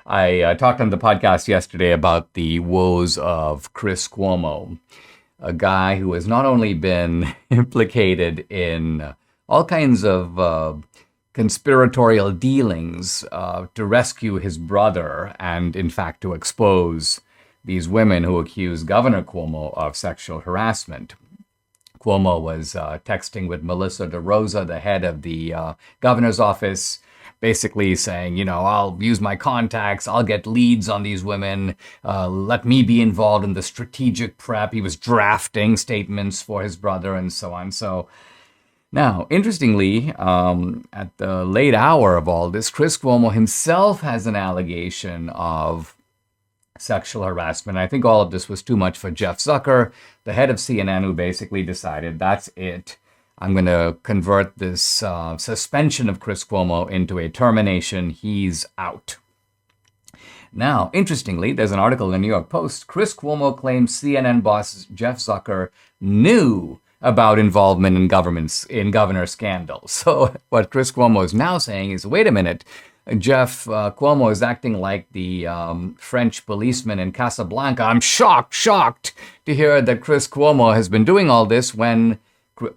I talked on the podcast yesterday about the woes of Chris Cuomo, a guy who has not only been implicated in all kinds of conspiratorial dealings to rescue his brother and, in fact, to expose these women who accuse Governor Cuomo of sexual harassment. Cuomo was texting with Melissa DeRosa, the head of the governor's office, basically saying, I'll use my contacts, I'll get leads on these women, let me be involved in the strategic prep. He was drafting statements for his brother and so on. So now, interestingly, at the late hour of all this, Chris Cuomo himself has an allegation of sexual harassment. I think all of this was too much for Jeff Zucker, the head of CNN, who basically decided, that's it. I'm going to convert this suspension of Chris Cuomo into a termination. He's out. Now, interestingly, there's an article in the New York Post. Chris Cuomo claims CNN boss Jeff Zucker knew about involvement in governor scandals. So what Chris Cuomo is now saying is, wait a minute, Jeff Cuomo is acting like the French policeman in Casablanca. I'm shocked to hear that Chris Cuomo has been doing all this when,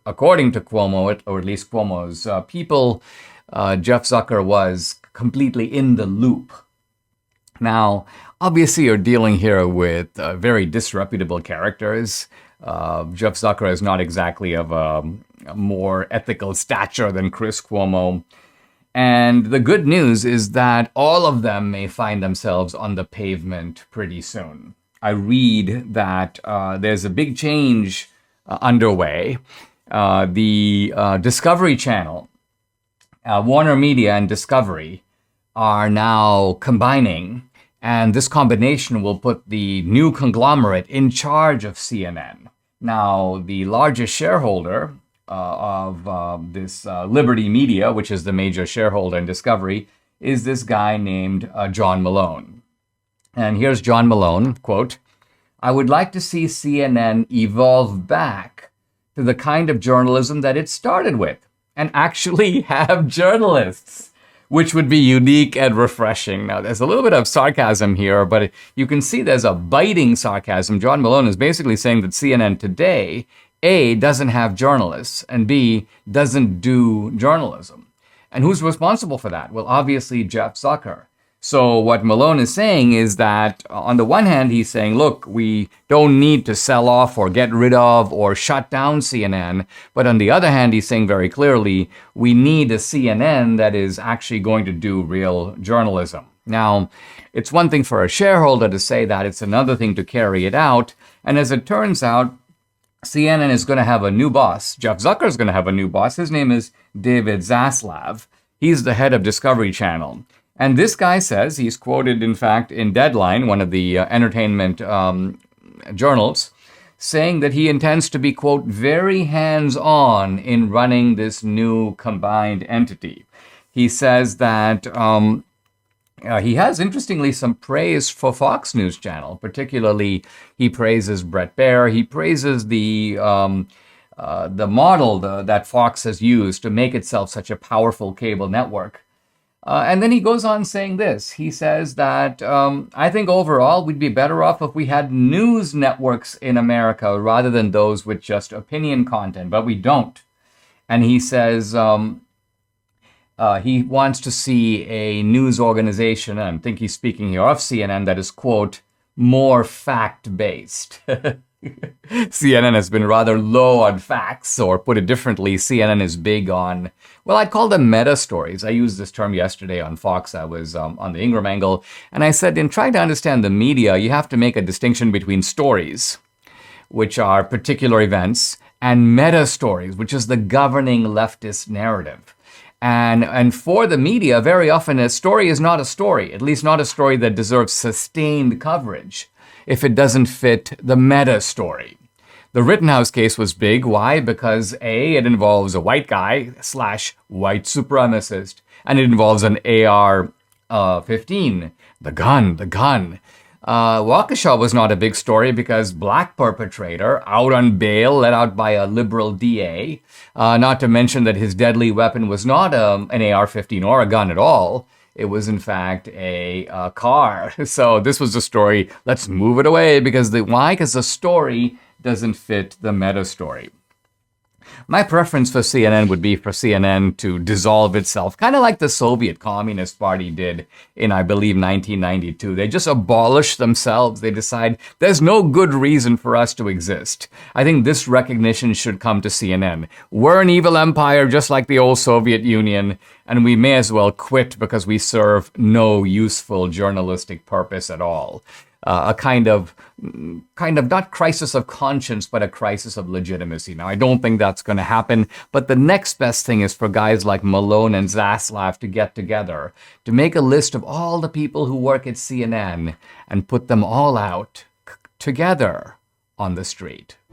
according to Cuomo, or at least Cuomo's people, Jeff Zucker was completely in the loop. Now, obviously, you're dealing here with very disreputable characters. Jeff Zucker is not exactly of a more ethical stature than Chris Cuomo. And the good news is that all of them may find themselves on the pavement pretty soon. I read that there's a big change underway. The Discovery Channel, Warner Media and Discovery are now combining, and this combination will put the new conglomerate in charge of CNN. Now, the largest shareholder of this Liberty Media, which is the major shareholder in Discovery, is this guy named John Malone. And here's John Malone, quote, "I would like to see CNN evolve back to the kind of journalism that it started with and actually have journalists, which would be unique and refreshing." Now, there's a little bit of sarcasm here, but you can see there's a biting sarcasm. John Malone is basically saying that CNN today, A, doesn't have journalists, and B, doesn't do journalism. And who's responsible for that? Well, obviously, Jeff Zucker. So what Malone is saying is that, on the one hand, he's saying, look, we don't need to sell off or get rid of or shut down CNN. But on the other hand, he's saying very clearly, we need a CNN that is actually going to do real journalism. Now, it's one thing for a shareholder to say that, it's another thing to carry it out. And as it turns out, CNN is going to have a new boss. Jeff Zucker is going to have a new boss. His name is David Zaslav. He's the head of Discovery Channel. And this guy says, he's quoted, in fact, in Deadline, one of the entertainment journals, saying that he intends to be, quote, very hands-on in running this new combined entity. He says that he has, interestingly, some praise for Fox News Channel. Particularly, he praises Bret Baier. He praises the model that Fox has used to make itself such a powerful cable network. And then he goes on saying this. He says that, I think overall we'd be better off if we had news networks in America rather than those with just opinion content, but we don't. And he says he wants to see a news organization, and I think he's speaking here of CNN, that is, quote, more fact-based. CNN has been rather low on facts, or put it differently, CNN is big on, well, I'd call them meta stories. I used this term yesterday on Fox. I was on the Ingram Angle, and I said, in trying to understand the media, you have to make a distinction between stories, which are particular events, and meta stories, which is the governing leftist narrative. And for the media, very often a story is not a story, at least not a story that deserves sustained coverage, if it doesn't fit the meta story. The Rittenhouse case was big. Why? Because A, it involves a white guy / white supremacist, and it involves an AR-15, the gun. Waukesha was not a big story because black perpetrator out on bail, let out by a liberal DA, not to mention that his deadly weapon was not an AR-15 or a gun at all. It was, in fact, a car. So this was a story. Let's move it away because why? Because the story doesn't fit the meta story. My preference for CNN would be for CNN to dissolve itself, kind of like the Soviet Communist Party did in, I believe, 1992. They just abolish themselves. They decide there's no good reason for us to exist. I think this recognition should come to CNN. We're an evil empire just like the old Soviet Union, and we may as well quit because we serve no useful journalistic purpose at all. A kind of not crisis of conscience, but a crisis of legitimacy. Now, I don't think that's going to happen, but the next best thing is for guys like Malone and Zaslav to get together, to make a list of all the people who work at CNN and put them all out together on the street.